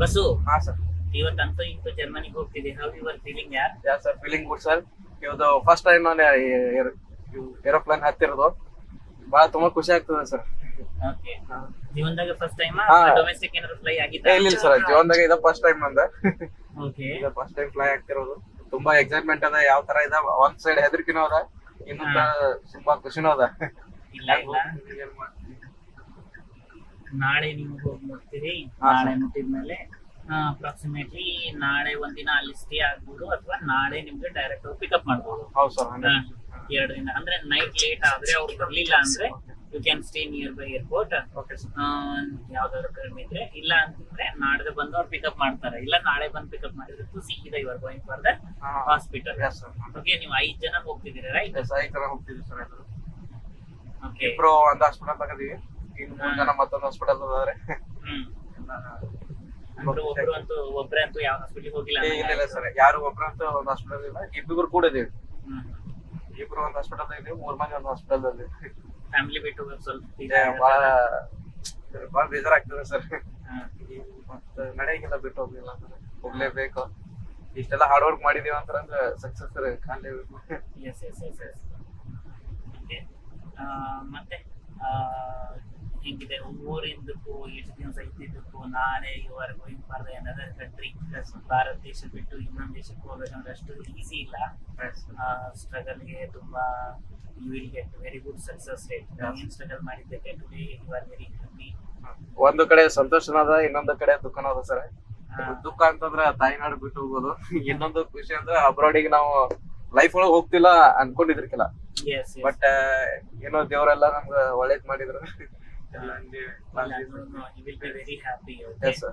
Bus ಹಾ sir. ಇವತ್ತಂತೂ ಇಂತೂ ಜರ್ಮನಿಗೆ ಹೋಗ್ತಿದೆ. ಹೌ ಯು ಆರ್ ಫೀಲಿಂಗ್ ಯಾರ್? ಯಾ ಸರ್, ಫೀಲಿಂಗ್ ಗುಡ್ ಸರ್. ಇವತ್ತು ಫಸ್ಟ್ ಟೈಮ್ ನಾನು ಏರೋಪ್ಲೇನ್ ಹತ್ತಿರೋದು. ಬಹಳ ತುಂಬಾ ಖುಷಿ ಆಗ್ತದೆ ಸರ್. ಓಕೆ, ಜೀವನದಾಗ ಫಸ್ಟ್ ಟೈಮ್ ಹಾ. ಡೊಮೆಸ್ಟಿಕ್ ಏನಾದ್ರು ಫ್ಲೈ ಆಗಿತ್ತಾ? ಇಲ್ಲ ಸರ್, ಜೀವನದಾಗ ಇದ ಫಸ್ಟ್ ಟೈಮ್ ನಂದ. ಓಕೆ, ಈಗ ಫಸ್ಟ್ ಟೈಮ್ ಫ್ಲೈ ಆಗ್ತಿರೋದು. ತುಂಬಾ ಎಕ್ಸೈಟ್ಮೆಂಟ್ ಅದ. ಯಾವ ತರ ಇದ, ಒಂದ್ ಸೈಡ್ ಹೆದರಿಕೆನೂ ಅದ, ಇನ್ನೊಂದ ತುಂಬಾ ಖುಷಿನೂ ಅದ. ಇಲ್ಲ ನಾಳೆ ನೀವು ಹೋಗಿ ನೋಡ್ತೀರಿ. ಹಾ, ನಾಳೆ ಸರ್. ಮುಟ್ಟಿದ್ಮೇಲೆ ಅಪ್ರಾಕ್ಸಿಮೇಟ್ಲಿ ನಾಳೆ ಒಂದಿನ ಅಲ್ಲಿ ಸ್ಟೇ ಆಗ್ಬೋದು, ಅಥವಾ ನಾಳೆ ನಿಮ್ಗೆ ಡೈರೆಕ್ಟ್ ಪಿಕಪ್ ಮಾಡ್ಬೋದು. ಹೌದು ಸರ್. 2 ದಿನ ಅಂದ್ರೆ ನೈಟ್ ಲೇಟ್ ಆದ್ರೆ ಅವ್ರು ಬರ್ಲಿಲ್ಲ ಅಂದ್ರೆ you can stay nearby airport. Okay sir. ಯಾವ್ದಾದ್ರು ಕಡಿಮೆ ಇದ್ರೆ, ಇಲ್ಲ ಅಂತಂದ್ರೆ ನಾಡ್ದು ಬಂದು ಅವ್ರು ಪಿಕಪ್ ಮಾಡ್ತಾರೆ. ಇಲ್ಲ ನಾಳೆ ಬಂದು ಪಿಕಪ್ ಮಾಡಿದ್ರು ಸೀದಾ ಇವರು going for the hospital. Yes sir. Okay, ನೀವು 5 ಜನ ಹೋಗ್ತಿದ್ದೀರಾ, ರೈಟ್? ಎಸ್, ಈ ತರ ಹೋಗ್ತಿದ್ವಿ ಸರ್. ಎಲ್ಲರೂ ಓಕೆ. ಇಬ್ರು ಒಂದ್ ಹಾಸ್ಪಿಟಲ್ ತಗದೀವಿ, ಇನ್ನು 3 ಜನ ಮತ್ತೊಂದು ಹಾಸ್ಪಿಟಲ್ ಅದಾದ್ರೆ. ಅಂದ್ರೆ ಒಬ್ರೆ ಅಂತೂ ಯಾವ ಹಾಸ್ಪಿಟಲ್ ಹೋಗಿಲ್ಲ? ಇಲ್ಲ ಸರ್, ಯಾರು ಒಬ್ರಂತ ಒಂದ್ ಹಾಸ್ಪಿಟಲ್ ಇಲ್ಲ, ಇಬ್ಬಿಬ್ರು ಕೂಡ ಇದೀವಿ. ಹ್ಮ್. ಇಬ್ರು ಒಂದ್ ಹಾಸ್ಪಿಟಲ್ ಇದೀವಿ, 3 ಮಂದಿ ಒಂದ್ ಹಾಸ್ಪಿಟಲ್ ಅಲ್ಲಿ. ಫ್ಯಾಮಿಲಿ ಬಿಟ್ಟು ಸ್ವಲ್ಪ ಬಹಳ ಬೇಜಾರಾಗ್ತದೆ ಸರ್. ಹಾ. ಮತ್ತೆ ನಡೆಯಂಗಿಲ್ಲ, ಬಿಟ್ಟು ಹೋಗ್ಲಿಲ್ಲ ಅಂದ್ರೆ ಹೋಗ್ಲೇಬೇಕು. ಇಷ್ಟೆಲ್ಲ ಹಾರ್ಡ್ ವರ್ಕ್ ಮಾಡಿದೀವಿ ಅಂತಂದ್ರೆ ಸಕ್ಸಸ್ ಕಾಣ್ಲೇಬೇಕು. Yes yes yes yes. Okay, ಮತ್ತೆ ಹೆಂಗಿದೆ ಊರಿಂದಕ್ಕೂ, ಎಷ್ಟು ದಿವಸ ಇದ್ದಿದ್ದಕ್ಕೂ? ನಾಳೆ you are going for the another country. Bharat ದೇಶ ಬಿಟ್ಟು ಇನ್ನೊಂದು ದೇಶಕ್ಕೆ ಹೋಗ್ಬೇಕಂದ್ರೆ ಅಷ್ಟು ಈಸಿ ಇಲ್ಲ. ಸ್ಟ್ರಗಲ್ಗೆ ತುಂಬಾ, you will get very good success rate. ಏನ್ ಸ್ಟ್ರಗಲ್ ಮಾಡಿದ್ದಕ್ಕೆ today you are very happy? ಒಂದು ಕಡೆ ಸಂತೋಷನ ಅದ, ಇನ್ನೊಂದು ಕಡೆ ದುಃಖನ ಅದ ಸರ್. ದುಃಖ ಅಂತಂದ್ರ ತಾಯಿನಾಡು ಬಿಟ್ಟು ಹೋಗೋದು. ಇನ್ನೊಂದು ಖುಷಿ ಅಂದ್ರೆ ಅಬ್ರಾಡಿಗೆ ನಾವು ಲೈಫ್ ಒಳಗೆ ಹೋಗ್ತಿಲ್ಲ ಅನ್ಕೊಂಡಿದ್ರಕಿಲ್ಲ. S S. ಬಟ್ ಏನೋ ದೇವರೆಲ್ಲ ನಮ್ಗ ಒಳ್ಳೇದ್ ಮಾಡಿದ್ರು. you will be very happy. Okay? Yes sir.